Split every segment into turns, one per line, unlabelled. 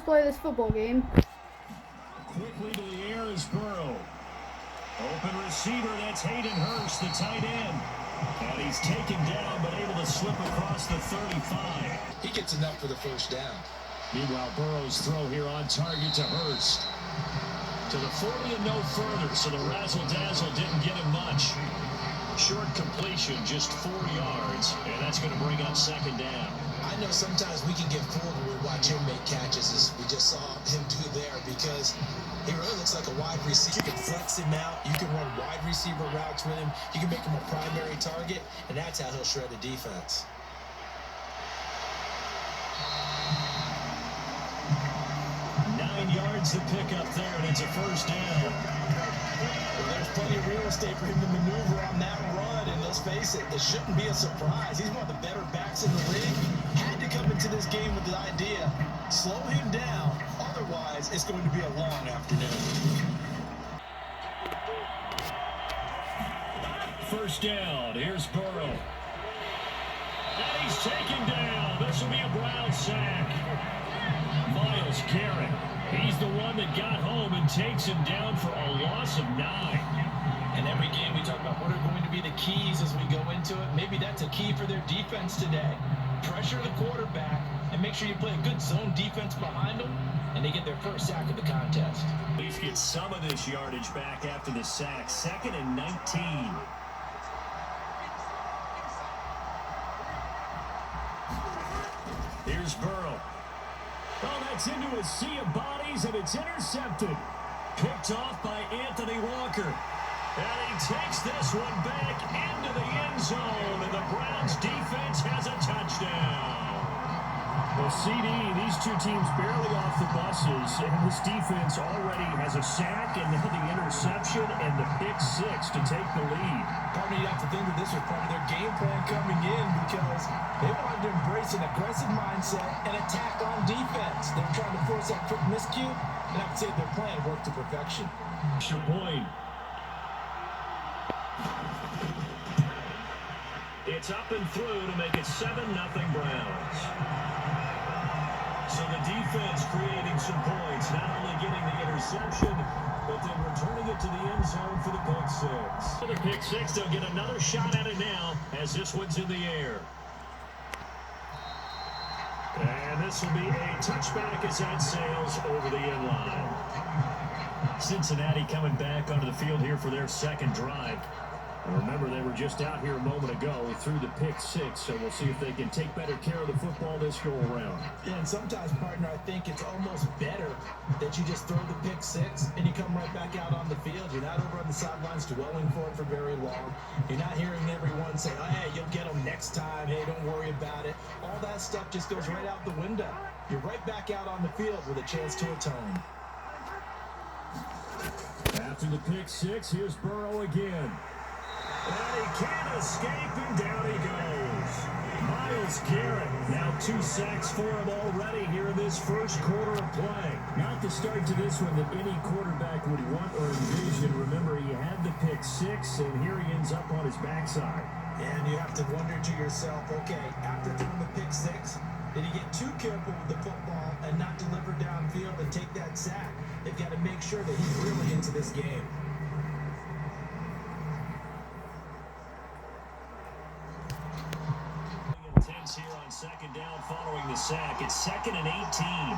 play this football game.
Quickly to the air is Burrow. Open receiver, that's Hayden Hurst, the tight end. And he's taken down, but able to slip across the 35.
He gets enough for the first down.
Meanwhile, Burrow's throw here on target to Hurst. To the 40 and no further, so the razzle-dazzle didn't get him much. Short completion, just 4 yards, and that's going to bring up second down.
I know sometimes we can get fooled when we watch him make catches, as we just saw him do there, because he really looks like a wide receiver. You can flex him out. You can run wide receiver routes with him. You can make him a primary target, and that's how he'll shred a defense.
Yards to pick up there, and it's a first down.
Well, there's plenty of real estate for him to maneuver on that run, and let's face it, it shouldn't be a surprise. He's one of the better backs in the league. Had to come into this game with the idea, slow him down, otherwise it's going to be a long afternoon.
First down, here's Burrow. And he's taken down. This will be a Brown sack. Myles Garrett. He's the one that got home and takes him down for a loss of 9.
And every game we talk about what are going to be the keys as we go into it. Maybe that's a key for their defense today. Pressure the quarterback and make sure you play a good zone defense behind them, and they get their first sack of the contest.
At least get some of this yardage back after the sack. 2nd and 19. Here's Burrow. Oh, that's into a sea of bodies, and it's intercepted. Picked off by Anthony Walker. And he takes this one back into the end zone, and the Browns defense has a touchdown. Well, CD, these two teams barely off the buses, and this defense already has a sack, and now the interception, and the pick 6 to take the lead.
Probably you have to think that this was part of their game plan coming in, because they wanted to embrace an aggressive mindset and attack on defense. They were trying to force that quick miscue, and I would say their plan worked to perfection.
Point. It's up and through to make it 7-0 Browns. So the defense creating some points, not only getting the interception, but then returning it to the end zone for the pick 6. For the pick 6, they'll get another shot at it now as this one's in the air. And this will be a touchback as that sails over the end line. Cincinnati coming back onto the field here for their second drive. And remember, they were just out here a moment ago through the pick 6, so we'll see if they can take better care of the football this go-around.
Yeah, and sometimes, partner, I think it's almost better that you just throw the pick 6 and you come right back out on the field. You're not over on the sidelines dwelling for it for very long. You're not hearing everyone say, oh, hey, you'll get them next time. Hey, don't worry about it. All that stuff just goes right out the window. You're right back out on the field with a chance to atone.
After the pick 6, here's Burrow again. And he can't escape, and down he goes. Myles Garrett, now 2 sacks for him already here in this first quarter of play. Not the start to this one that any quarterback would want or envision. Remember, he had the pick 6, and here he ends up on his backside.
And you have to wonder to yourself, okay, after throwing the pick 6, did he get too careful with the football and not deliver downfield and take that sack? They've got to make sure that he's really into this game.
Here on second down following the sack. It's 2nd and 18.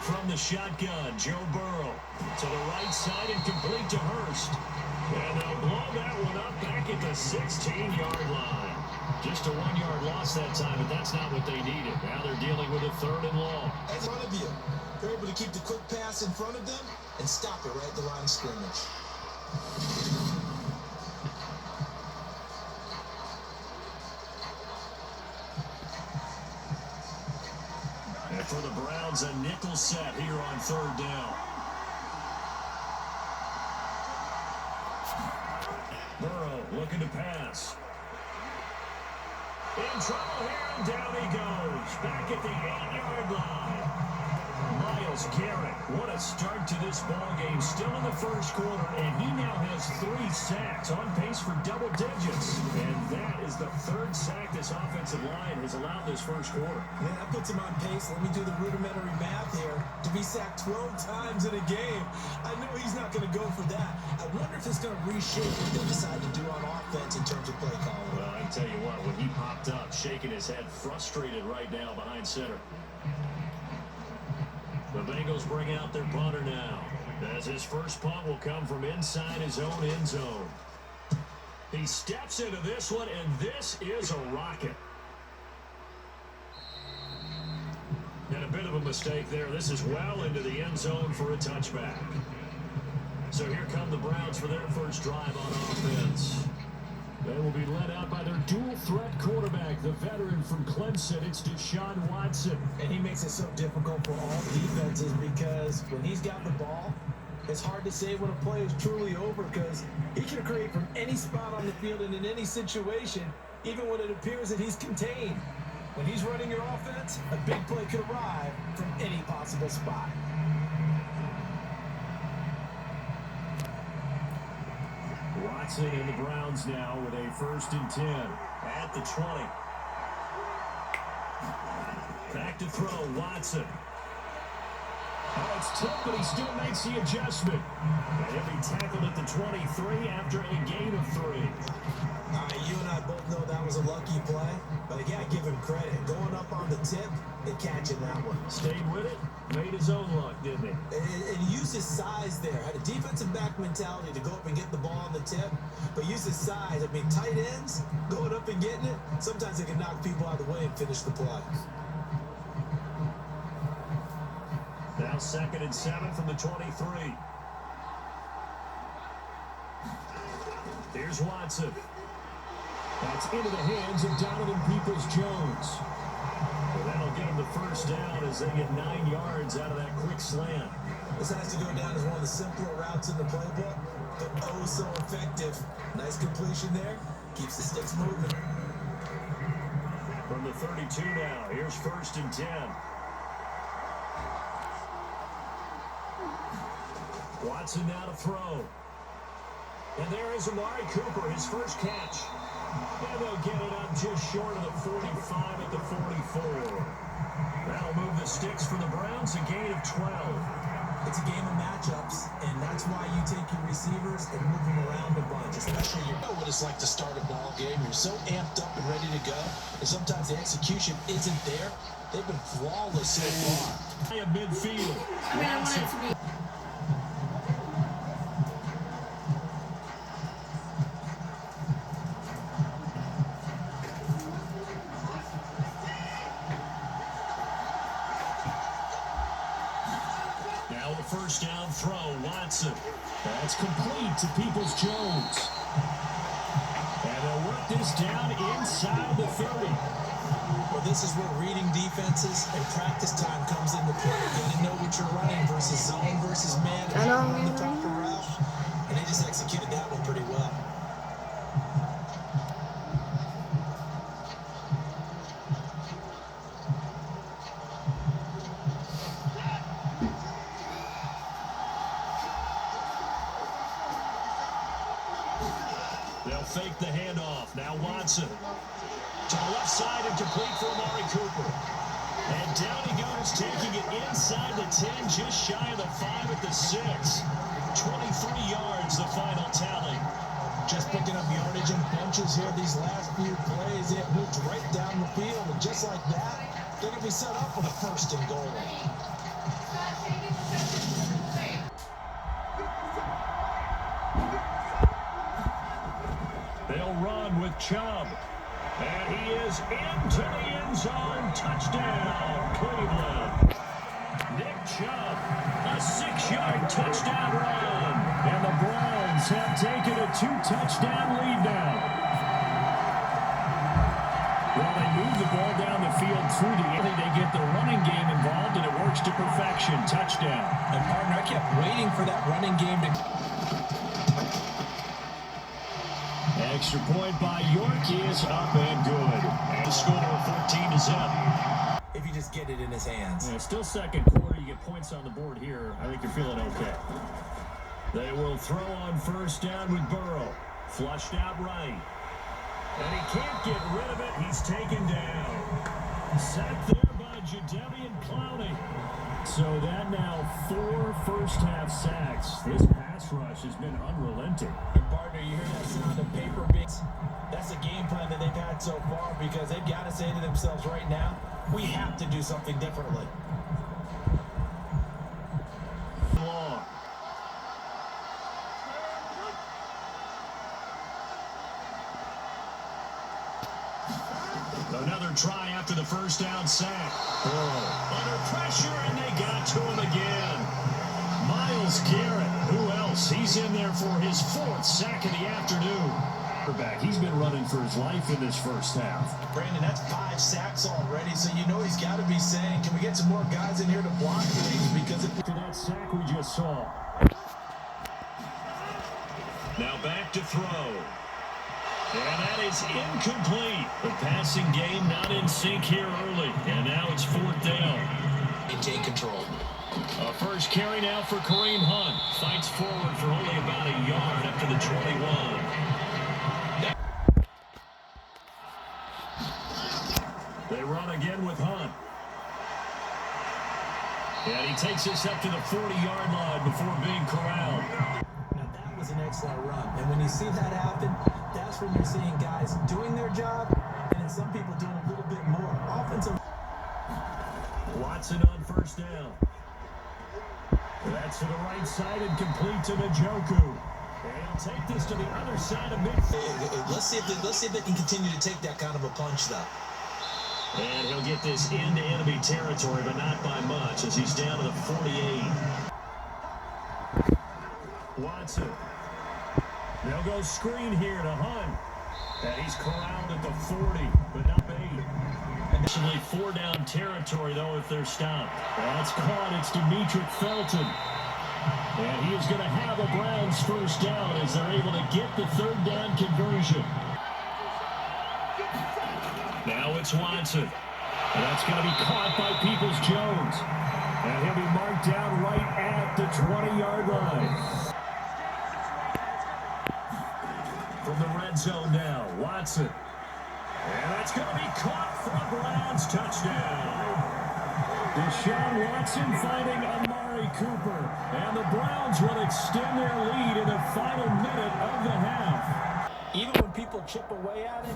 From the shotgun, Joe Burrow to the right side and complete to Hurst. And they'll blow that one up back at the 16-yard line. Just a 1-yard loss that time, but that's not what they needed. Now they're dealing with a 3rd and long.
In front of you. They're able to keep the quick pass in front of them and stop it right at the line of scrimmage.
And for the Browns, a nickel set here on 3rd down. Burrow looking to pass. In trouble here, and down he goes. Back at the 8-yard line. Myles Garrett. What a start to this ball game. Still in the first quarter, and he now has 3 sacks, on pace for double digits. And that is the 3rd sack this offensive line has allowed this first quarter.
Man, that puts him on pace. Let me do the rudimentary math here. To be sacked 12 times in a game, I know he's not going to go for that. I wonder if it's going to reshape what they decide to do on offense in terms of play calling.
Well, I can tell you what, when he popped up, shaking his head, frustrated right now behind center. The Bengals bring out their punter now, as his first punt will come from inside his own end zone. He steps into this one, and this is a rocket. And a bit of a mistake there. This is well into the end zone for a touchback. So here come the Browns for their first drive on offense. They will be led out by their dual-threat quarterback, the veteran from Clemson. It's Deshaun Watson.
And he makes it so difficult for all defenses because when he's got the ball, it's hard to say when a play is truly over because he can create from any spot on the field and in any situation, even when it appears that he's contained. When he's running your offense, a big play could arrive from any possible spot.
Watson and the Browns now with a 1st and 10 at the 20. Back to throw, Watson. Oh, it's tough, but he still makes the adjustment. And he'll be tackled at the 23 after a gain of 3.
You and I both know that was a lucky play, but I gotta give him credit. Going up on the tip and catching that one.
Stayed with it, made his own luck, didn't he?
And he used his size there. Had a defensive back mentality to go up and get the ball on the tip, but used his size. I mean, tight ends, going up and getting it, sometimes they can knock people out of the way and finish the play.
Now 2nd and 7 from the 23. Here's Watson. That's into the hands of Donovan Peoples-Jones. Well, that'll get him the first down as they get 9 yards out of that quick slant.
This has to go down as one of the simpler routes in the playbook, but oh so effective. Nice completion there. Keeps the sticks moving.
From the 32 now, here's 1st and 10. Watson now to throw. And there is Amari Cooper, his first catch. And they'll get it up just short of the 45 at the 44. That'll move the sticks for the Browns, a gain of 12.
It's a game of matchups, and that's why you take your receivers and move them around a bunch, especially you know what it's like to start a ball game. You're so amped up and ready to go, and sometimes the execution isn't there. They've been flawless so far.
Midfield.
I mean, I want it to be.
First down throw, Watson. That's complete to Peoples-Jones. And they'll work this down inside the 30.
Well, this is where reading defenses and practice time comes into play. You got to know what you're running versus zone versus man. And run the proper route. And they just executed that one pretty well.
Fake the handoff. Now Watson. To the left side and complete for Amari Cooper. And down he goes, taking it inside the 10, just shy of the 5 at the 6. 23 yards, the final tally.
Just picking up yardage in bunches here these last few plays. They have moved right down the field, and just like that, they're going to be set up for the 1st and goal.
They'll run with Chubb. And he is into the end zone. Touchdown, Cleveland. Nick Chubb, a 6-yard touchdown run. And the Browns have taken a 2-touchdown lead now. Well, they move the ball down the field through the alley. They get the running game involved, and it works to perfection. Touchdown.
And, partner, I kept waiting for that running game to...
Extra point by York is up and good. And the score 14-0.
If you just get it in his hands.
Yeah, still second quarter. You get points on the board here. I think you're feeling okay. They will throw on first down with Burrow. Flushed out right. And he can't get rid of it. He's taken down. Sacked there by Jadeveon Clowney. So that now 4 first-half sacks. This pass rush has been unrelenting.
And partner, you hear that sound of paper beats? That's a game plan that they've had so far because they've got to say to themselves right now, we have to do something differently.
Long. Another try after the first down sack. Burrow under pressure, and they got to him again. Myles Garrett, who else? He's in there for his 4th sack of the afternoon. He's been running for his life in this first half.
Brandon, that's 5 sacks already, so you know he's got to be saying, can we get some more guys in here to block things? Because if
to that sack we just saw. Now back to throw. And that is incomplete. The passing game not in sync here early. And now it's 4th down.
they take control.
A first carry now for Kareem Hunt. Fights forward for only about a yard up to the 21. They run again with Hunt. And he takes us up to the 40-yard line before being corralled.
Now that was an excellent run. And when you see that happen, that's when you're seeing guys doing their job and then some people doing a little bit more. Offensive.
Watson on first down. That's to the right side and complete to Njoku. And he'll take this to the other side of midfield.
Let's see if they can continue to take that kind of a punch, though.
And he'll get this into enemy territory, but not by much, as he's down to the 48. Watson. They'll go screen here to Hunt. And he's corralled at the 40, but not bait. Initially 4-down territory, though, if they're stopped. That's caught. It's Demetric Felton. And he is going to have a Browns first down as they're able to get the 3rd down conversion. Now it's Watson. And that's going to be caught by Peoples-Jones. And he'll be marked down right at the 20-yard line. From the red zone now, Watson. And that's going to be caught for a Browns touchdown. Deshaun Watson finding Amari Cooper. And the Browns will extend their lead in the final minute of the half.
Even when people chip away at it,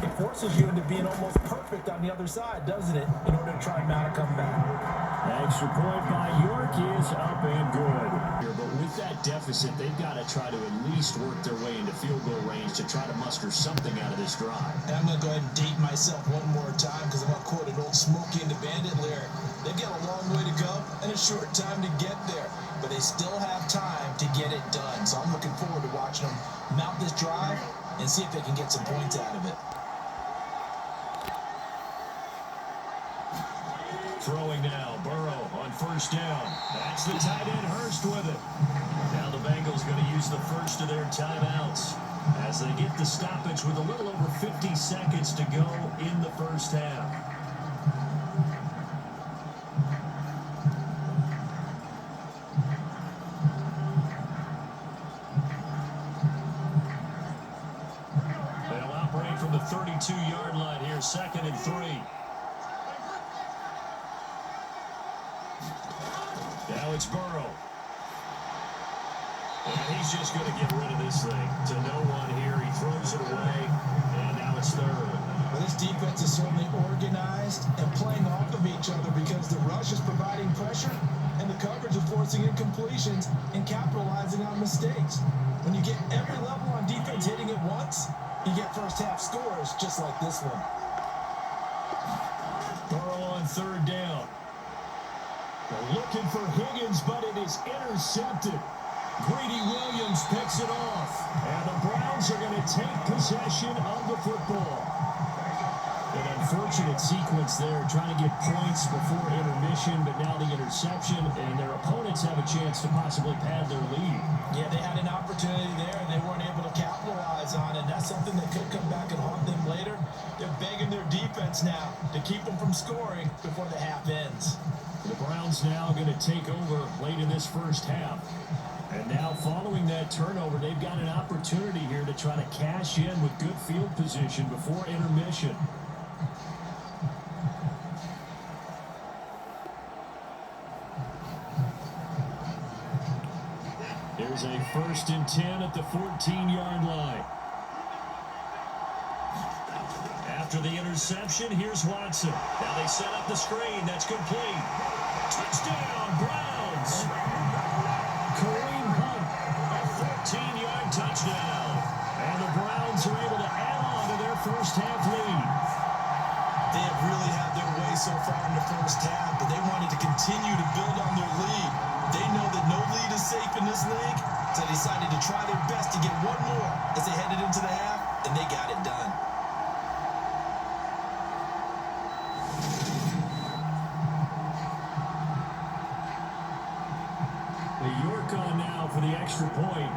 it forces you into being almost perfect on the other side, doesn't it, in order to try and mount a comeback.
Extra point by York is up and good. But with that deficit, they've got to try to at least work their way into field goal range to try to muster something out of this drive.
And I'm going to go ahead and date myself one more time because I'm going to quote an old Smokey and the Bandit lyric. They've got a long way to go and a short time to get there, but they still have time to get it done. So I'm looking forward to watching them mount this drive and see if they can get some points out of it.
Throwing now, Burrow on first down. That's the tight end Hurst with it. Now the Bengals going to use the first of their timeouts as they get the stoppage with a little over 50 seconds to go in the first half. They'll operate from the 32-yard line here, 2nd and 3. Now it's Burrow. And he's just going to get rid of this thing to no one here. He throws it away, and now it's 3rd.
Well, this defense is certainly organized and playing off of each other because the rush is providing pressure and the coverage is forcing incompletions and capitalizing on mistakes. When you get every level on defense hitting it once, you get first half scores just like this one.
Burrow on 3rd down. They're looking for Higgins, but it is intercepted. Greedy Williams picks it off. And the Browns are going to take possession of the football. An unfortunate sequence there, trying to get points before intermission, but now the interception, and their opponents have a chance to possibly pad their lead.
Yeah, they had an opportunity there, and they weren't able to capitalize on it. That's something that could come back and haunt them later. They're begging their defense now to keep them from scoring before the half ends.
The Browns now going to take over late in this first half. And now following that turnover, they've got an opportunity here to try to cash in with good field position before intermission. There's a 1st and 10 at the 14-yard line. After the interception, here's Watson. Now they set up the screen. That's complete. Touchdown, Browns. Kareem Hunt, a 14-yard touchdown. And the Browns are able to add on to their first half lead.
They have really had their way so far in the first half, but they wanted to continue to build on their lead. They know that no lead is safe in this league, so they decided to try their best to get one more as they headed into the half, and they got it done.
York on now for the extra point.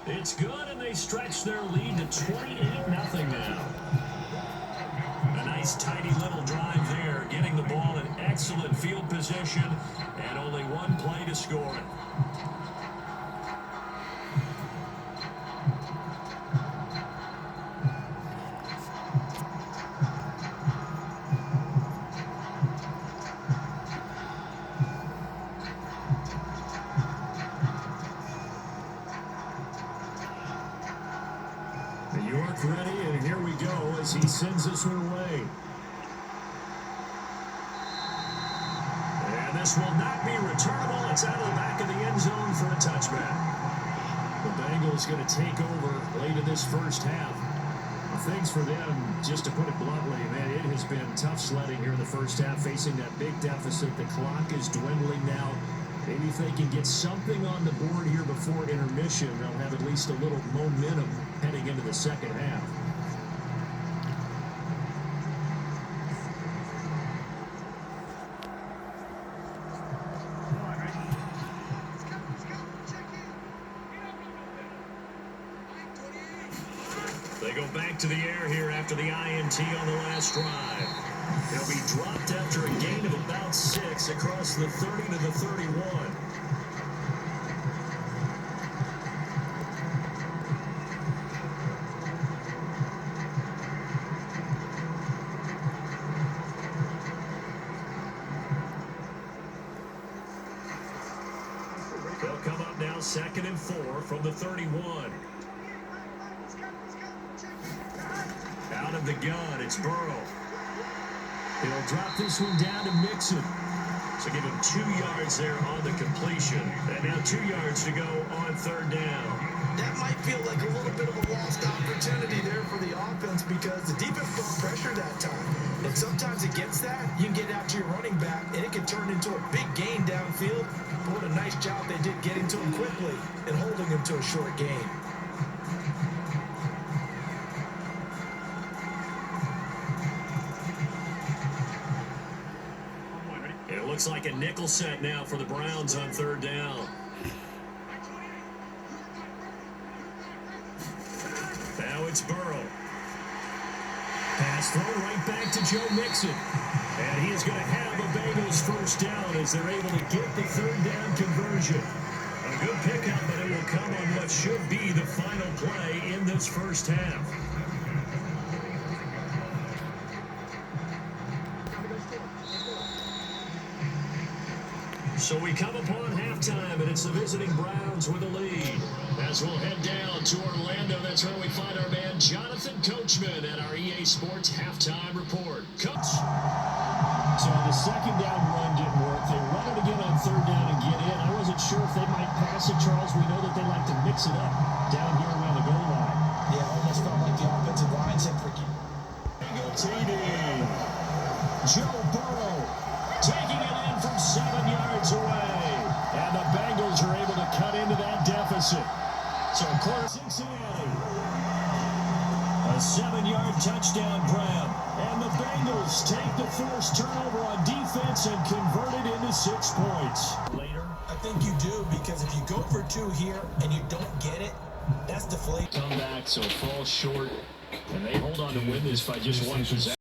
It's good, and they stretch their lead to 28-0 now. A nice, tidy little drive there, getting the ball in excellent field position, and only one play to score it. York ready, and here we go as he sends this one away. And this will not be returnable. It's out of the back of the end zone for a touchback. The Bengals going to take over late in this first half. Things for them, just to put it bluntly, man, it has been tough sledding here in the first half, facing that big deficit. The clock is dwindling now. Maybe if they can get something on the board here before intermission, they'll have at least a little momentum heading into the second half. They go back to the air here after the INT on the last drive. They'll be dropped after a gain of about 6 across the 30 to the 31. They'll come up now 2nd and 4 from the 31. Out of the gun, it's Burrow. He'll drop this one down to Mixon. So give him 2 yards there on the completion. And now 2 yards to go on 3rd down.
That might feel like a little bit of a lost opportunity there for the offense because the defense brought pressure that time. And sometimes against that, you can get out to your running back, and it can turn into a big gain downfield. But what a nice job they did getting to him quickly and holding him to a short gain.
It looks like a nickel set now for the Browns on 3rd down. Now it's Burrow. Pass thrown right back to Joe Mixon. And he is going to have a Bengals first down as they're able to get the 3rd down conversion. A good pickup, but it will come on what should be the final play in this first half. So we come upon halftime, and it's the visiting Browns with a lead. As we'll head down to Orlando, that's where we find our man Jonathan Coachman at our EA Sports Halftime Report. Coach. So the 2nd down run didn't work. They run it again on 3rd down and get in. I wasn't sure if they might pass it, Charles. We know that they like to mix it up down here around the goal line.
Yeah, almost felt like the offensive line said for
TD. Joe Burrow taking it in from 7 yards away. And the Bengals are able to cut into that deficit. So corner Cincinnati. A 7-yard touchdown grab. And the Bengals take the first turnover on defense and convert it into 6 points. Later.
I think you do, because if you go for 2 here and you don't get it, that's deflating.
Come back, so fall short. And they hold on to win this by just 1 possession.